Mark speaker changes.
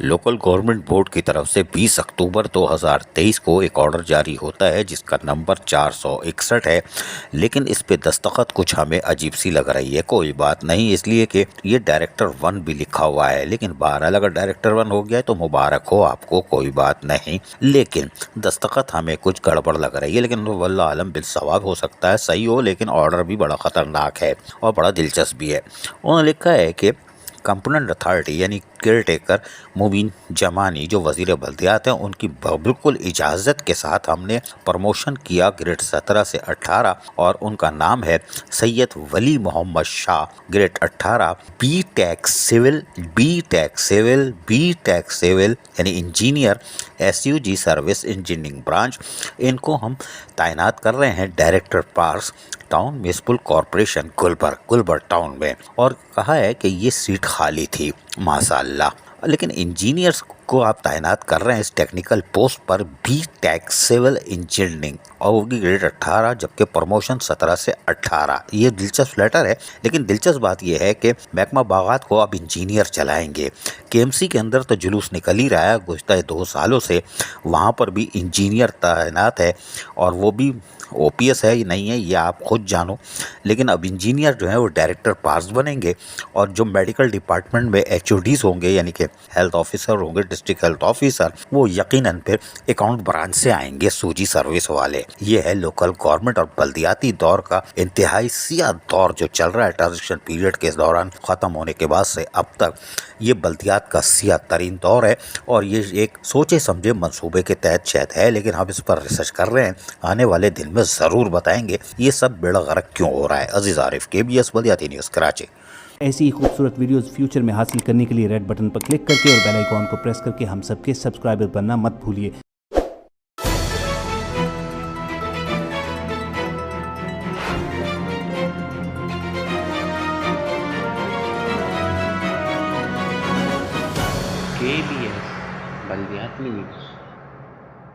Speaker 1: Local government board की तरफ से 20 अक्टूबर 2023 को एक ऑर्डर जारी होता है जिसका नंबर 461 है, लेकिन इस पे दस्तखत कुछ हमें अजीब सी लग रही है। कोई बात नहीं, इसलिए कि ये डायरेक्टर 1 भी लिखा हुआ है, लेकिन बहरहाल अगर डायरेक्टर 1 हो गया है तो मुबारक हो आपको, कोई बात नहीं। लेकिन दस्तखत हमें कुछ गड़बड़ लग रही है, लेकिन वल्लाह आलम बिल सवाब हो सकता है सही हो, लेकिन ऑर्डर भी बड़ा ख़तरनाक है और बड़ा दिलचस्प भी है। उन्होंने लिखा है कि कंपोनेंट अथॉरिटी यानी केयर टेकर मुबीन जमानी जो वज़ीर बल्दियात हैं, उनकी बिल्कुल इजाज़त के साथ हमने प्रमोशन किया ग्रेड 17 से 18 और उनका नाम है Syed Wali Mohammad Shah, grade 18, B tech civil, यानी engineer, SUG service engineering branch. इनको हम तैनात कर रहे हैं director parks town municipal corporation Gulberg town में, और कहा है कि ये सीट खाली थी माशाअल्लाह। लेकिन इंजीनियर्स को आप तैनात कर रहे हैं इस टेक्निकल पोस्ट पर बी टेक सिविल इंजीनियरिंग और होगी ग्रेड 18, जबकि प्रमोशन 17 से 18। ये दिलचस्प लेटर है, लेकिन दिलचस्प बात यह है कि महकमा बागात को अब इंजीनियर चलाएंगे। KMC के अंदर तो जुलूस निकल ही रहा है गुज़श्ता 2 सालों से, वहाँ पर भी इंजीनियर तैनात है और वो भी OPS है या नहीं है ये आप खुद जानो। लेकिन अब इंजीनियर जो है वो डायरेक्टर पार्स बनेंगे और जो मेडिकल डिपार्टमेंट में HODs होंगे यानी कि हेल्थ ऑफिसर होंगे, डिस्ट्रिक्ट हेल्थ ऑफिसर, वो यकीनन फिर अकाउंट ब्रांच से आएंगे, सूजी सर्विस वाले। ये है लोकल गवर्नमेंट और बल्दियाती दौर का इंतहाई सियाह दौर जो चल रहा है ट्रांजिशन पीरियड के दौरान ख़त्म होने के बाद से अब तक। ये बल्दियात का सियाह तरीन दौर है और ये एक सोचे समझे मंसूबे के तहत शायद है, लेकिन हम इस पर रिसर्च कर रहे हैं, आने वाले दिन में ज़रूर बताएंगे ये सब बेड़ा गर्क क्यों हो रहा है। अजीज़ आरिफ, KBS बल्दियाती न्यूज़ कराची।
Speaker 2: ऐसी ही खूबसूरत वीडियोस फ्यूचर में हासिल करने के लिए रेड बटन पर क्लिक करके और बेल आइकॉन को प्रेस करके हम सबके सब्सक्राइबर बनना मत भूलिए।
Speaker 3: KBS बल्दियाती न्यूज़।